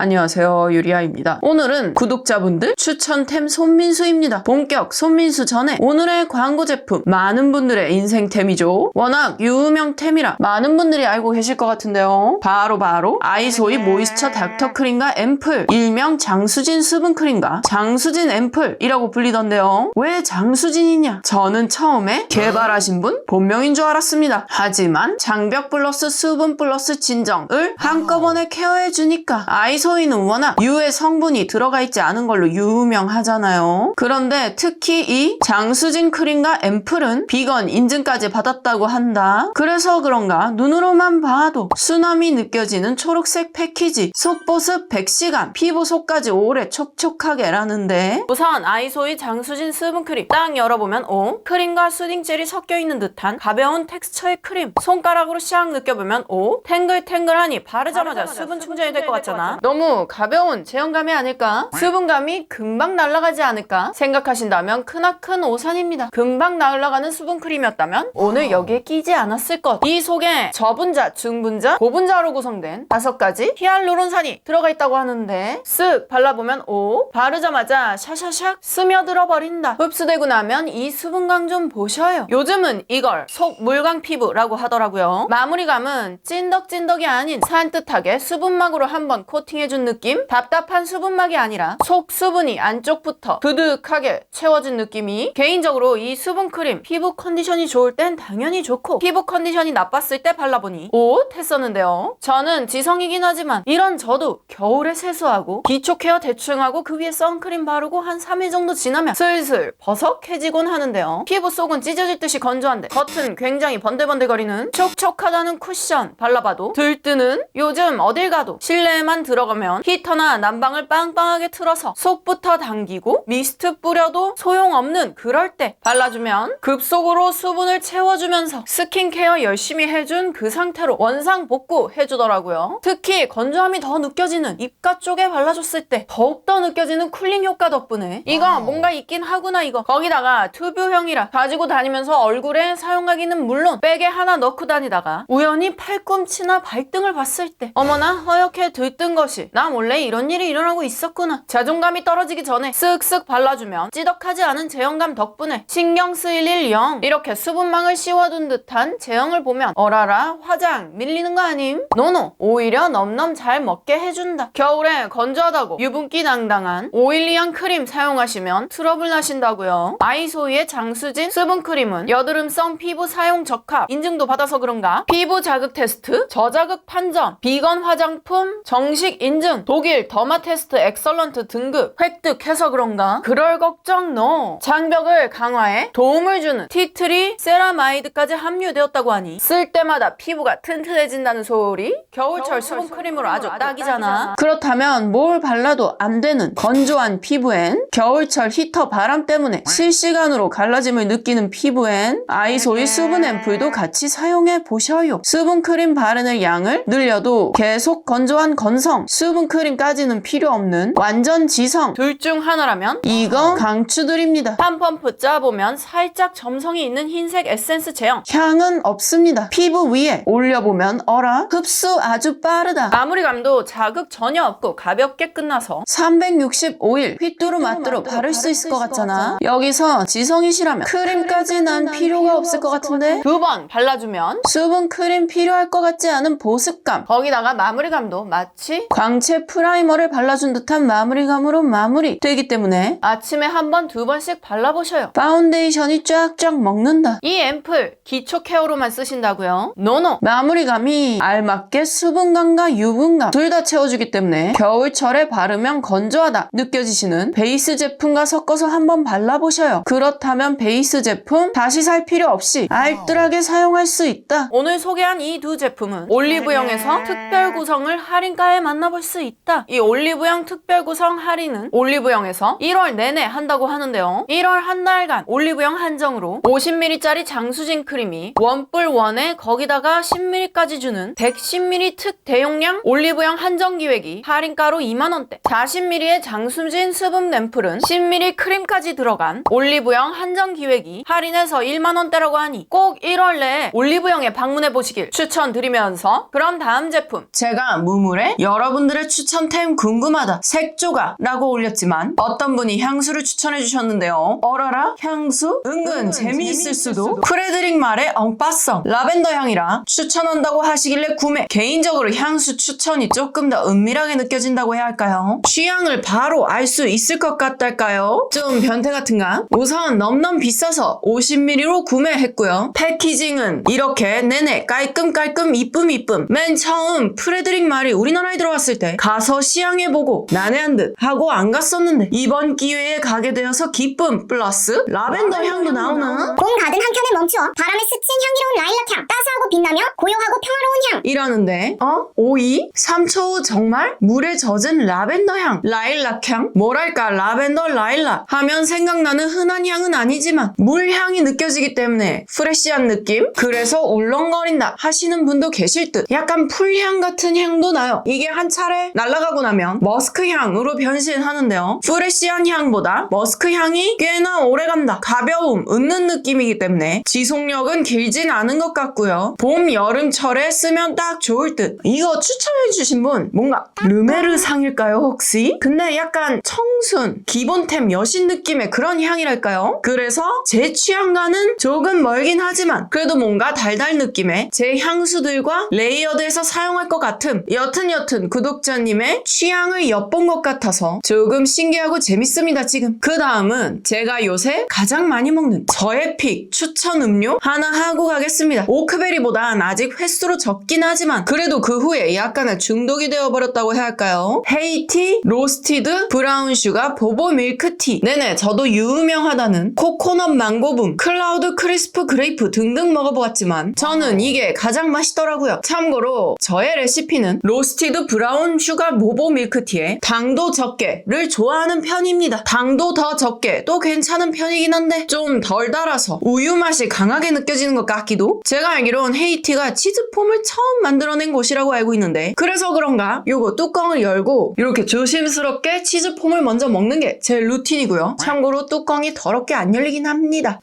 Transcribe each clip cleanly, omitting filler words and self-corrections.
안녕하세요, 유리아입니다. 오늘은 구독자분들 추천템 손민수입니다. 본격 손민수 전에 오늘의 광고 제품, 많은 분들의 인생템이죠. 워낙 유명템이라 많은 분들이 알고 계실 것 같은데요. 바로 아이소이 모이스처 닥터 크림과 앰플, 일명 장수진 수분 크림과 장수진 앰플이라고 불리던데요. 왜 장수진이냐? 저는 처음에 개발하신 분 본명인 줄 알았습니다. 하지만 장벽 플러스 수분 플러스 진정을 한꺼번에 케어해주니까 아이소이는 워낙 유해 성분이 들어가 있지 않은 걸로 유명하잖아요. 그런데 특히 이 장수진 크림과 앰플은 비건 인증까지 받았다고 한다. 그래서 그런가 눈으로만 봐도 수남이 느껴지는 초록색 패키지, 속보습 100시간, 피부 속까지 오래 촉촉하게 라는데, 우선 아이소이 장수진 수분크림 딱 열어보면 크림과 수딩젤이 섞여있는 듯한 가벼운 텍스처의 크림, 손가락으로 샥 느껴보면 탱글탱글하니 바르자마자 수분 충전이 될 것 같잖아. 너무 가벼운 제형감이 아닐까? 수분감이 금방 날아가지 않을까 생각하신다면 크나큰 오산입니다. 금방 날아가는 수분크림이었다면 오늘 여기에 끼지 않았을 것. 이 속에 저분자, 중분자, 고분자로 구성된 5가지 히알루론산이 들어가 있다고 하는데, 쓱 발라보면 바르자마자 샤샤샥 스며들어 버린다. 흡수되고 나면 이 수분감 좀 보셔요. 요즘은 이걸 속 물광 피부라고 하더라고요. 마무리감은 찐덕찐덕이 아닌 산뜻하게 수분막으로 한번 코팅해준 느낌? 답답한 수분막이 아니라 속 수분이 안쪽부터 두둑하게 채워진 느낌이, 개인적으로 이 수분크림 피부 컨디션이 좋을 땐 당연히 좋고 피부 컨디션이 나빴을 때 발라보니 했었는데요. 저는 지성이긴 하지만 이런 저도 겨울에 세수하고 기초 케어 대충 하고 그 위에 선크림 바르고 한 3일 정도 지나면 슬슬 버석해지곤 하는데요. 피부 속은 찢어질 듯이 건조한데 겉은 굉장히 번들번들거리는 촉촉하다는 쿠션 발라봐도 들뜨는, 요즘 어딜 가도 실내에만 들어가면 히터나 난방을 빵빵하게 틀어서 속부터 당기고 미스트 뿌려도 소용없는 그럴 때 발라주면 급속으로 수분을 채워주면서 스킨케어 열심히 해준 그 상태로 원상복구 해주더라고요. 특히 건조함이 더 느껴지는 입가 쪽에 발라줬을 때 더욱더 느껴지는 쿨링 효과 덕분에 이거 뭔가 있긴 하구나 이거. 거기다가 튜브형이라 가지고 다니면서 얼굴에 사용하기는 물론 백에 하나 넣고 다니다가 우연히 팔꿈치나 발등을 봤을 때 어머나 허옇게 들뜬 것이, 나 원래 이런 일이 일어나고 있었구나. 자존감이 떨어지기 전에 쓱쓱 발라주면 찌덕하지 않은 제형감 덕분에 신경 쓰일 일 0. 이렇게 수분망을 씌워둔 듯한 제형을 보면 어라라 화장 밀리는 거 아님? 노노, 오히려 넘넘 잘 먹게 해준다. 겨울에 건조하다고 유분기 당당한 오일리한 크림 사용하시면 트러블 나신다고요. 아이소이의 장수진 수분크림은 여드름성 피부 사용 적합 인증도 받아서 그런가 피부 자극 테스트, 저자극 판정, 비건 화장품 정식 인증, 독일 더마테스트 엑설런트 등급 획득해서 그런가 그럴 걱정 노. 장벽을 강화해 도움을 주는 티트리 세라마이드까지 함유되었다고 하니 쓸 때마다 피부가 튼튼해진다는 소리. 겨울철 수분크림으로 아주 딱이잖아. 그렇다면 뭘 발라도 안 되는 건조한 피부엔, 겨울철 히터 바람 때문에 실시간으로 갈라짐을 느끼는 피부엔 아이소이 수분 앰플도 같이 사용해 보셔요. 수분크림 바르는 양을 늘려도 계속 건조한 건성, 수분크림까지는 필요 없는 완전 지성, 둘 중 하나라면 이거 강추드립니다. 한 펌프 짜보면 살짝 점성이 있는 흰색 에센스 제형, 향은 없습니다. 피부 위에 올려보면 어라 흡수 아주 빠르다. 마무리감도 자극 전혀 없고 가볍게 끝나서 365일 휘뚜루마뚜루 바를 수 있을 것 같잖아. 여기서 지성이시라면 크림까지 난 필요가 없을 것 같은데, 2번 발라주면 수분 크림 필요할 것 같지 않은 보습감, 거기다가 마무리감도 마치 광채 프라이머를 발라준 듯한 마무리감으로 마무리되기 때문에 아침에 한 번, 2번씩 발라보셔요. 파운데이션이 쫙쫙 먹는다. 이 앰플 기초 케어로만 쓰신다고요? 노노. 마무리감이 알맞게 수분감과 유분감 둘 다 채워주기 때문에 겨울철에 바르면 건조하다 느껴지시는 베이스 제품과 섞어서 한번 발라보셔요. 그렇다면 베이스 제품 다시 살 필요 없이 알뜰하게 사용할 수 있다. 오늘 소개한 이 두 제품은 올리브영에서 특별 구성을 할인가에 만나볼 수 있다. 이 올리브영 특별 구성 할인은 올리브영에서 1월 내내 한다고 하는데요. 1월 한 달간 올리브영 한정으로 50ml짜리 장수진 크림이 원뿔원에 거기다가 10ml까지 주는 110ml 특 대용량 올리브영 한정 기획이 할인가로 2만원대, 40ml의 장수진 수분 앰플은 10ml 크림까지 들어간 올리브영 한정 기획이 할인해서 1만원대라고 하니 꼭 1월 내에 올리브영에 방문해 보시길 추천드리면서, 그럼 다음 제품 제가 무물에 여러분들 분들의 추천템 궁금하다. 색조가라고 올렸지만 어떤 분이 향수를 추천해 주셨는데요. 어라라? 향수? 은근 재미있을 수도. 프레드릭 말의 엉빠성 라벤더 향이라 추천한다고 하시길래 구매. 개인적으로 향수 추천이 조금 더 은밀하게 느껴진다고 해야 할까요? 취향을 바로 알 수 있을 것 같달까요? 좀 변태 같은가? 우선 넘넘 비싸서 50ml로 구매했고요. 패키징은 이렇게 내내 깔끔깔끔 이쁨. 맨 처음 프레드릭 말이 우리나라에 들어왔을 때 가서 시향해보고 난해한 듯 하고 안 갔었는데 이번 기회에 가게 되어서 기쁨 플러스 라벤더 향도 나오나? 봄 가든 한켠에 멈추어 바람에 스친 향기로운 라일락 향, 따스하고 빛나며 고요하고 평화로운 향. 이라는데 오이? 3초 후 정말 물에 젖은 라벤더 향, 라일락 향? 뭐랄까 라벤더 라일락 하면 생각나는 흔한 향은 아니지만 물향이 느껴지기 때문에 프레시한 느낌? 그래서 울렁거린다 하시는 분도 계실 듯. 약간 풀향 같은 향도 나요. 이게 한 차례 날아가고 나면 머스크 향으로 변신하는데요. 프레시한 향보다 머스크 향이 꽤나 오래간다. 가벼움, 은는 느낌이기 때문에 지속력은 길진 않은 것 같고요. 봄, 여름철에 쓰면 딱 좋을 듯. 이거 추천해주신 분 뭔가 르메르 상일까요 혹시? 근데 약간 청순, 기본템 여신 느낌의 그런 향이랄까요? 그래서 제 취향과는 조금 멀긴 하지만 그래도 뭔가 달달 느낌의 제 향수들과 레이어드해서 사용할 것 같음. 여튼 구독자님의 취향을 엿본 것 같아서 조금 신기하고 재밌습니다 지금. 그 다음은 제가 요새 가장 많이 먹는 저의 픽 추천 음료 하나 하고 가겠습니다. 오크베리보단 아직 횟수로 적긴 하지만 그래도 그 후에 약간의 중독이 되어버렸다고 해야 할까요? 헤이티 로스티드 브라운 슈가 보보 밀크티. 네네, 저도 유명하다는 코코넛 망고붐, 클라우드 크리스프 그레이프 등등 먹어보았지만 저는 이게 가장 맛있더라고요. 참고로 저의 레시피는 로스티드 브라운 슈가 보보 밀크티에 당도 적게를 좋아하는 편입니다. 당도 더 적게 또 괜찮은 편이긴 한데 좀 덜 달아서 우유 맛이 강하게 느껴지는 것 같기도. 제가 알기론 헤이티가 치즈폼을 처음 만들어낸 곳이라고 알고 있는데 그래서 그런가 요거 뚜껑을 열고 이렇게 조심스럽게 치즈폼을 먼저 먹는 게 제 루틴이고요. 참고로 뚜껑이 더럽게 안 열리긴 합니다.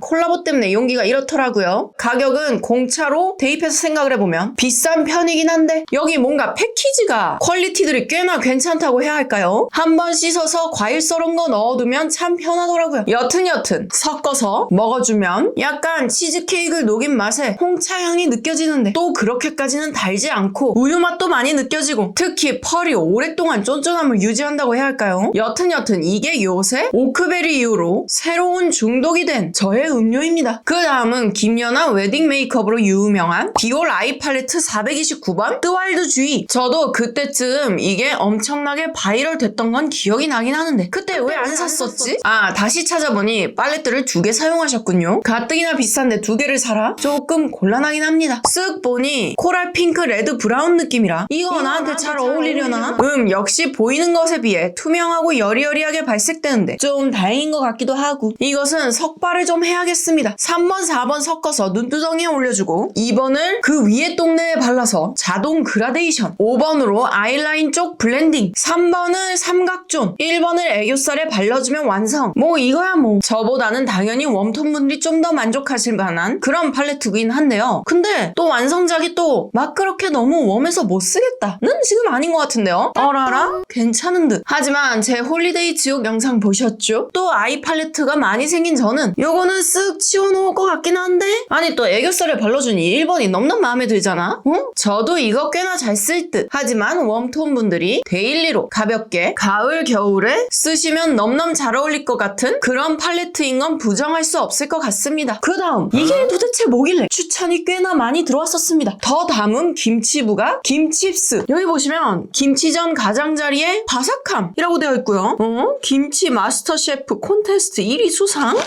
콜라보 때문에 용기가 이렇더라고요. 가격은 공차로 대입해서 생각을 해보면 비싼 편이긴 한데 여기 뭔가 패키지가 퀄리티들이 꽤나 괜찮다고 해야 할까요? 한번 씻어서 과일 썰은 거 넣어두면 참 편하더라고요. 여튼 섞어서 먹어주면 약간 치즈케이크를 녹인 맛에 홍차 향이 느껴지는데 또 그렇게까지는 달지 않고 우유 맛도 많이 느껴지고 특히 펄이 오랫동안 쫀쫀함을 유지한다고 해야 할까요? 여튼 이게 요새 오크베리 이후로 새로운 중독이 된 저의 음료입니다. 그 다음은 김연아 웨딩 메이크업으로 유명한 디올 아이 팔레트 429번 뜨와일드 주의. 저도 그때쯤 이게 엄청나게 바이럴 됐던 건 기억이 나긴 하는데 그때 왜 안 샀었지? 다시 찾아보니 팔레트를 2개 사용하셨군요. 가뜩이나 비싼데 2개를 사라? 조금 곤란하긴 합니다. 쓱 보니 코랄 핑크 레드 브라운 느낌이라 이거 나한테 잘 어울리려나? 역시 보이는 것에 비해 투명하고 여리여리하게 발색되는데 좀 다행인 것 같기도 하고. 이것은 석발을 좀 해야겠습니다. 3번 4번 섞어서 눈두덩이에 올려주고 2번을 그 위에 동네에 발라서 자동 그라데이션, 5번으로 아이라인 쪽 블렌딩, 3번을 삼각존, 1번을 애교살에 발라주면 완성. 뭐 이거야 뭐. 저보다는 당연히 웜톤 분들이 좀 더 만족하실 만한 그런 팔레트긴 한데요. 근데 또 완성작이 또 막 그렇게 너무 웜해서 못 쓰겠다는 지금 아닌 것 같은데요. 어라라? 괜찮은 듯. 하지만 제 홀리데이 지옥 영상 보셨죠? 또 아이 팔레트가 많이 생긴 저는 요거는 쓱 치워놓을 것 같긴 한데 아니 또 애교살에 발라주니 1번이 넘넘 마음에 들잖아? 저도 이거 꽤나 잘 쓸 듯. 하지만 웜톤 분들이 데일리로 가볍게 가을 겨울에 쓰시면 넘넘 잘 어울릴 것 같은 그런 팔레트인 건 부정할 수 없을 것 같습니다. 그 다음 이게 도대체 뭐길래 추천이 꽤나 많이 들어왔었습니다. 더 담은 김치부가 김칩스. 여기 보시면 김치전 가장자리에 바삭함이라고 되어 있고요. 김치 마스터 셰프 콘테스트 1위 수상?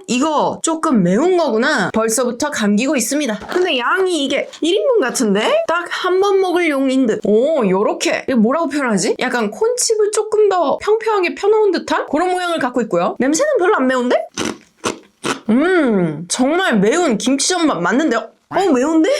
이거 조금 매운 거구나. 벌써부터 감기고 있습니다. 근데 양이 이게 1인분 같은데? 딱 한 번 먹을 용인 듯. 요렇게. 이거 뭐라고 표현하지? 약간 콘칩을 조금 더 평평하게 펴놓은 듯한 그런 모양을 갖고 있고요. 냄새는 별로 안 매운데? 정말 매운 김치전 맛 맞는데요? 매운데?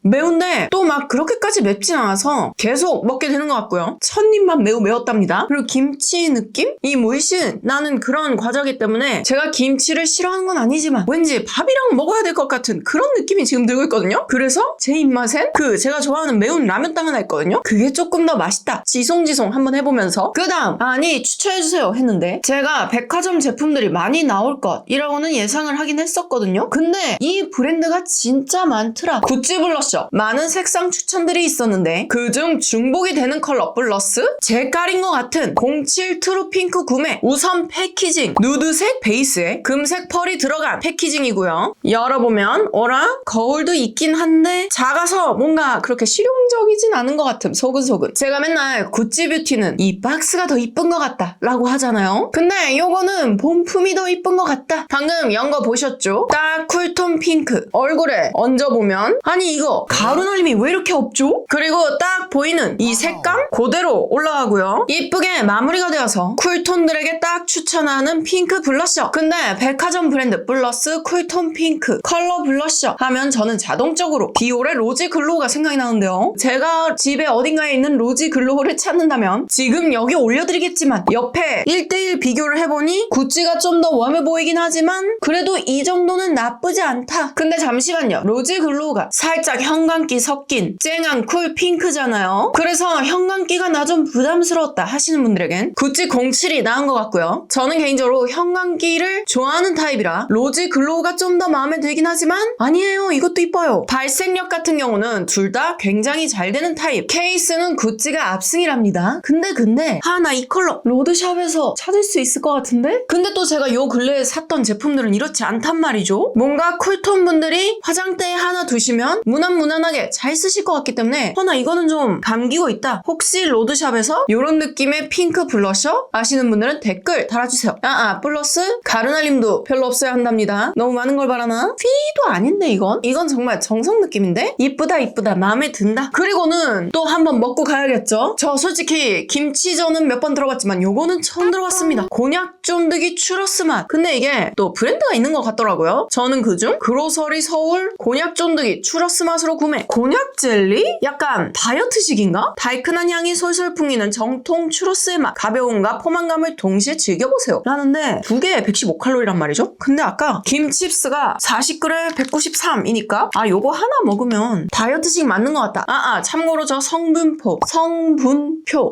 매운데 또 막 그렇게까지 맵진 않아서 계속 먹게 되는 것 같고요. 첫 입만 매우 매웠답니다. 그리고 김치 느낌? 이 무이신 나는 그런 과자기 때문에 제가 김치를 싫어하는 건 아니지만 왠지 밥이랑 먹어야 될 것 같은 그런 느낌이 지금 들고 있거든요. 그래서 제 입맛엔 제가 좋아하는 매운 라면땅 하나 있거든요. 그게 조금 더 맛있다. 지송지송 한번 해보면서 그 다음 아니 추천해주세요 했는데 제가 백화점 제품들이 많이 나올 것이라고는 예상을 하긴 했었거든요. 근데 이 브랜드가 진짜 많더라. 구찌 블러셔 많은 색상 추천들이 있었는데 그중 중복이 되는 컬러 플러스 제 깔인 것 같은 07 트루 핑크 구매. 우선 패키징 누드색 베이스에 금색 펄이 들어간 패키징이고요. 열어보면 어라? 거울도 있긴 한데 작아서 뭔가 그렇게 실용적이진 않은 것 같음. 소근소근. 제가 맨날 구찌 뷰티는 이 박스가 더 이쁜 것 같다 라고 하잖아요. 근데 요거는 본품이 더 이쁜 것 같다. 방금 연거 보셨죠? 딱 쿨톤 핑크. 얼굴에 얹어보면 아니 이거 가루 날림이 왜 이렇게 없죠? 그리고 딱 보이는 이 색감 그대로 올라가고요. 이쁘게 마무리가 되어서 쿨톤들에게 딱 추천하는 핑크 블러셔. 근데 백화점 브랜드 플러스 쿨톤 핑크 컬러 블러셔 하면 저는 자동적으로 디올의 로지 글로우가 생각이 나는데요. 제가 집에 어딘가에 있는 로지 글로우를 찾는다면 지금 여기 올려드리겠지만 옆에 1대1 비교를 해보니 구찌가 좀 더 웜해 보이긴 하지만 그래도 이 정도는 나쁘지 않다. 근데 잠시만요. 로지 글로우가 살짝 형광기 섞인 쨍한 쿨 핑크잖아요. 그래서 형광기가 나 좀 부담스러웠다 하시는 분들에겐 구찌 07이 나은 것 같고요. 저는 개인적으로 형광기를 좋아하는 타입이라 로지 글로우가 좀 더 마음에 들긴 하지만 아니에요. 이것도 이뻐요. 발색력 같은 경우는 둘 다 굉장히 잘 되는 타입. 케이스는 구찌가 압승이랍니다. 근데 나 이 컬러 로드샵에서 찾을 수 있을 것 같은데? 근데 또 제가 요 근래에 샀던 제품들은 이렇지 않단 말이죠. 뭔가 쿨톤 분들이 화장대에 하나 두시면 무난무난하게 잘 쓰실 것 같기 때문에 나 이거는 좀 감기고 있다. 혹시 로드샵에서 이런 느낌의 핑크 블러셔 아시는 분들은 댓글 달아주세요. 플러스 가루날림도 별로 없어야 한답니다. 너무 많은 걸 바라나? 휘도 아닌데 이건 정말 정성 느낌인데? 이쁘다 마음에 든다. 그리고는 또 한번 먹고 가야겠죠? 저 솔직히 김치전은 몇 번 들어봤지만 요거는 처음 들어봤습니다. 곤약 쫀득이 추러스 맛. 근데 이게 또 브랜드가 있는 것 같더라고요. 저는 그중 그로서리 서울 곤약 쫀득이 추러스 맛으로 구매. 곤약 젤리? 약간 다이어트식인가? 달큰한 향이 솔솔 풍기는 정통 추러스의 맛. 가벼움과 포만감을 동시에 즐겨보세요. 라는데 두 개에 115칼로리란 말이죠? 근데 아까 김칩스가 40g에 193이니까 요거 하나 먹으면 다이어트식 맞는 것 같다. 참고로 저 성분표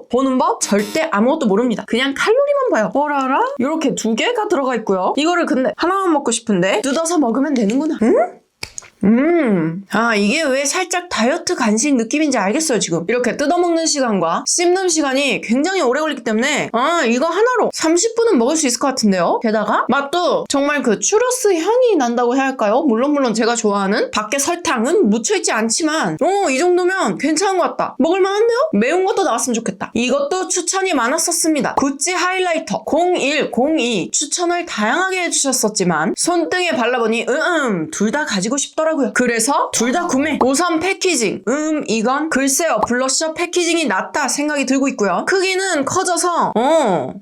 보는 법 절대 아무것도 모릅니다. 그냥 칼로리만 봐요. 어라라? 이렇게 두 개가 들어가 있고요. 이거를 근데 하나만 먹고 싶은데 뜯어서 먹으면 되는구나. 응? 이게 왜 살짝 다이어트 간식 느낌인지 알겠어요, 지금. 이렇게 뜯어먹는 시간과 씹는 시간이 굉장히 오래 걸리기 때문에, 이거 하나로 30분은 먹을 수 있을 것 같은데요? 게다가, 맛도 정말 그 추러스 향이 난다고 해야 할까요? 물론 제가 좋아하는 밖에 설탕은 묻혀있지 않지만, 이 정도면 괜찮은 것 같다. 먹을만한데요? 매운 것도 나왔으면 좋겠다. 이것도 추천이 많았었습니다. 구찌 하이라이터 01, 02 추천을 다양하게 해주셨었지만, 손등에 발라보니, 둘 다 가지고 싶더라고요. 그래서 둘 다 구매. 우선 패키징. 이건 글쎄요. 블러셔 패키징이 낫다 생각이 들고 있고요. 크기는 커져서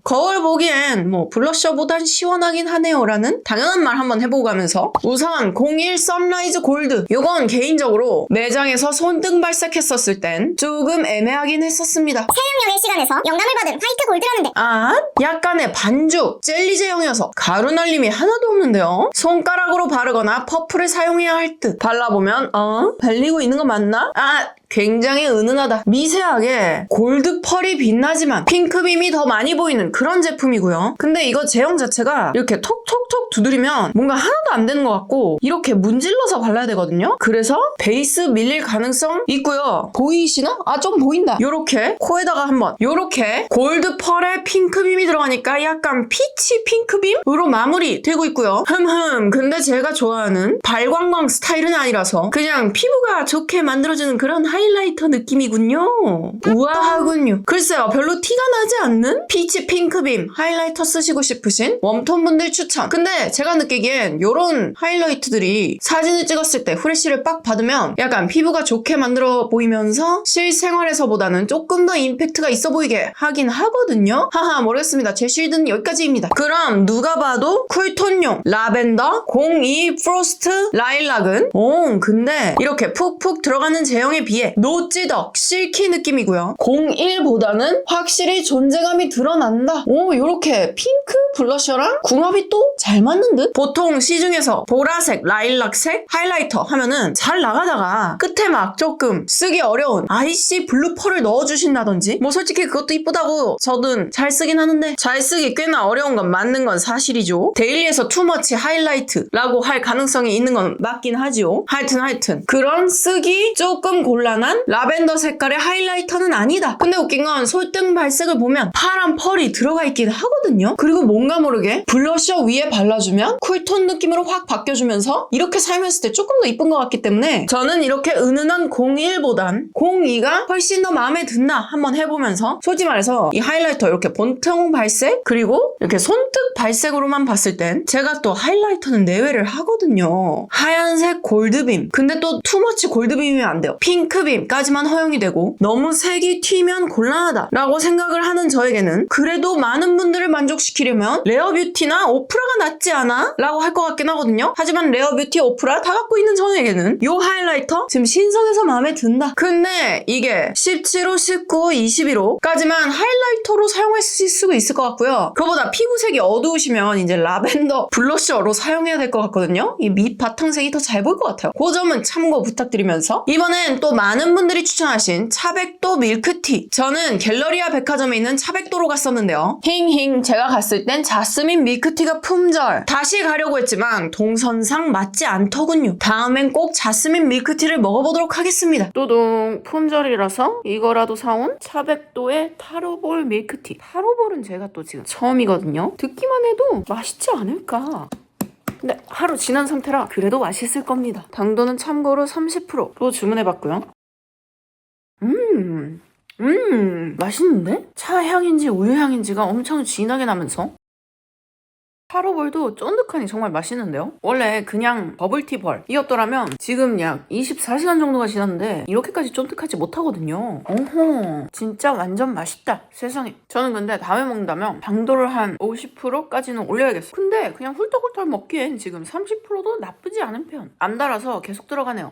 거울 보기엔 뭐 블러셔보단 시원하긴 하네요 라는 당연한 말 한번 해보고 가면서 우선 01 선라이즈 골드. 요건 개인적으로 매장에서 손등 발색했었을 땐 조금 애매하긴 했었습니다. 사용료의 시간에서 영감을 받은 화이트 골드라는데 약간의 반죽 젤리 제형이어서 가루 날림이 하나도 없는데요. 손가락으로 바르거나 퍼프를 사용해야 할 듯. 발라보면 발리고 있는 거 맞나? 굉장히 은은하다. 미세하게 골드 펄이 빛나지만 핑크빔이 더 많이 보이는 그런 제품이고요. 근데 이거 제형 자체가 이렇게 톡톡톡 두드리면 뭔가 하나도 안 되는 것 같고 이렇게 문질러서 발라야 되거든요. 그래서 베이스 밀릴 가능성 있고요. 보이시나? 좀 보인다. 요렇게 코에다가 한번 요렇게 골드 펄에 핑크빔이 들어가니까 약간 피치 핑크빔으로 마무리 되고 있고요. 근데 제가 좋아하는 발광광 스타일은 아니라서 그냥 피부가 좋게 만들어주는 그런 하이 하이라이터 느낌이군요. 우아하군요. 글쎄요, 별로 티가 나지 않는 피치 핑크빔 하이라이터 쓰시고 싶으신 웜톤 분들 추천. 근데 제가 느끼기엔 요런 하이라이트들이 사진을 찍었을 때 후레쉬를 빡 받으면 약간 피부가 좋게 만들어 보이면서 실생활에서보다는 조금 더 임팩트가 있어 보이게 하긴 하거든요. 하하, 모르겠습니다. 제 쉴드는 여기까지입니다. 그럼 누가 봐도 쿨톤용 라벤더 02 프로스트 라일락은 근데 이렇게 푹푹 들어가는 제형에 비해 노찌덕 실키 느낌이고요. 01보다는 확실히 존재감이 드러난다. 요렇게 핑크 블러셔랑 궁합이 또 잘 맞는 듯? 보통 시중에서 보라색, 라일락색 하이라이터 하면은 잘 나가다가 끝에 막 조금 쓰기 어려운 아이씨 블루 펄을 넣어주신다든지 뭐 솔직히 그것도 이쁘다고 저는 잘 쓰긴 하는데 잘 쓰기 꽤나 어려운 건 맞는 건 사실이죠. 데일리에서 투머치 하이라이트라고 할 가능성이 있는 건 맞긴 하지요. 하여튼 그런 쓰기 조금 곤란한 라벤더 색깔의 하이라이터는 아니다. 근데 웃긴 건 솔등 발색을 보면 파란 펄이 들어가 있긴 하거든요. 그리고 뭔가 모르게 블러셔 위에 발라주면 쿨톤 느낌으로 확 바뀌어주면서 이렇게 사용했을 때 조금 더 이쁜 것 같기 때문에 저는 이렇게 은은한 01보단 02가 훨씬 더 마음에 든다 한번 해보면서 솔직히 말해서 이 하이라이터 이렇게 본통 발색 그리고 이렇게 손등 발색으로만 봤을 땐 제가 또 하이라이터는 내외를 하거든요. 하얀색 골드빔 근데 또 투머치 골드빔이면 안 돼요. 핑크빔까지만 허용이 되고 너무 색이 튀면 곤란하다 라고 생각을 하는 저에게는 그래도 많은 분들을 만족시키려면 레어뷰티나 오프라가 낫지 않아? 라고 할 것 같긴 하거든요. 하지만 레어뷰티, 오프라 다 갖고 있는 저에게는 이 하이라이터 지금 신선해서 마음에 든다. 근데 이게 17호, 19호, 21호까지만 하이라이터로 사용할 수 있을 것 같고요. 그거보다 피부색이 어두우시면 이제 라벤더 블러셔로 사용해야 될 것 같거든요. 이 밑 바탕색이 더 잘 보일 것 같아요. 그 점은 참고 부탁드리면서 이번엔 또 많은 분들이 추천하신 차백도 밀크티. 저는 갤러리아 백화점에 있는 차백도로 갔었는데요. 힝힝 제가 갔을 땐 자스민 밀크티가 품절. 다시 가려고 했지만 동선상 맞지 않더군요. 다음엔 꼭 자스민 밀크티를 먹어보도록 하겠습니다. 또동 품절이라서 이거라도 사온 차백도의 타로볼 밀크티. 타로볼은 제가 또 지금 처음이거든요. 듣기만 해도 맛있지 않을까. 근데 하루 지난 상태라 그래도 맛있을 겁니다. 당도는 참고로 30%로 주문해봤고요. 맛있는데? 차 향인지 우유 향인지가 엄청 진하게 나면서 타로볼도 쫀득하니 정말 맛있는데요? 원래 그냥 버블티 벌이었더라면 지금 약 24시간 정도가 지났는데 이렇게까지 쫀득하지 못하거든요. 어허, 진짜 완전 맛있다. 세상에. 저는 근데 다음에 먹는다면 당도를 한 50%까지는 올려야겠어요. 근데 그냥 훌떡훌떡 먹기엔 지금 30%도 나쁘지 않은 편. 안 달아서 계속 들어가네요.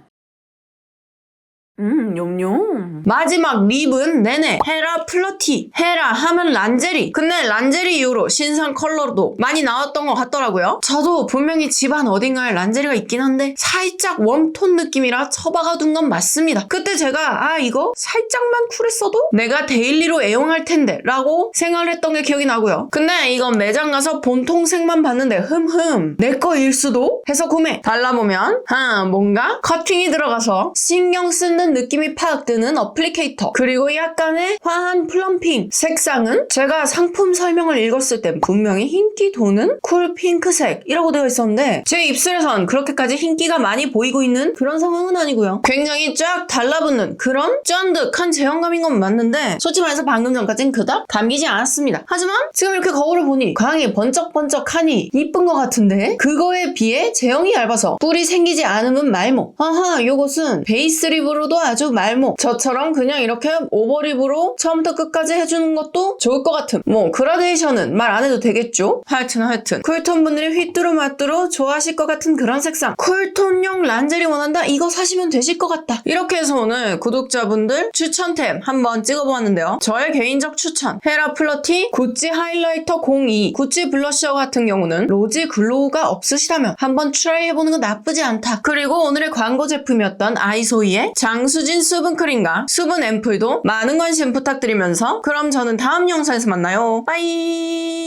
냠냠. 마지막 립은 네네 헤라 플러티. 헤라 하면 란제리. 근데 란제리 이후로 신상 컬러도 많이 나왔던 것 같더라고요. 저도 분명히 집안 어딘가에 란제리가 있긴 한데 살짝 웜톤 느낌이라 처박아둔 건 맞습니다. 그때 제가 이거 살짝만 쿨했어도 내가 데일리로 애용할 텐데 라고 생각을 했던 게 기억이 나고요. 근데 이건 매장 가서 본통색만 봤는데 흠흠 내 거일 수도 해서 구매. 달라보면 뭔가 커팅이 들어가서 신경 쓰는 느낌이 팍 드는 어플리케이터 그리고 약간의 화한 플럼핑. 색상은 제가 상품 설명을 읽었을 땐 분명히 흰기 도는 쿨 핑크색이라고 되어 있었는데 제 입술에선 그렇게까지 흰기가 많이 보이고 있는 그런 상황은 아니고요. 굉장히 쫙 달라붙는 그런 쫀득한 제형감인 건 맞는데 솔직히 말해서 방금 전까진 그닥 감기지 않았습니다. 하지만 지금 이렇게 거울을 보니 광이 번쩍번쩍하니 이쁜 것 같은데 그거에 비해 제형이 얇아서 뿔이 생기지 않으면 말모. 요것은 베이스 립으로도 아주 말모. 저처럼 그냥 이렇게 오버립으로 처음부터 끝까지 해주는 것도 좋을 것 같은 뭐 그라데이션은 말 안 해도 되겠죠. 하여튼 쿨톤 분들이 휘뚜루마뚜루 좋아하실 것 같은 그런 색상. 쿨톤용 란제리 원한다? 이거 사시면 되실 것 같다. 이렇게 해서 오늘 구독자분들 추천템 한번 찍어보았는데요. 저의 개인적 추천 헤라 플러티 구찌 하이라이터 02 구찌 블러셔 같은 경우는 로지 글로우가 없으시다면 한번 트라이 해보는 건 나쁘지 않다. 그리고 오늘의 광고 제품이었던 아이소이의 장수진 수분크림과 수분 앰플도 많은 관심 부탁드리면서 그럼 저는 다음 영상에서 만나요. 빠이.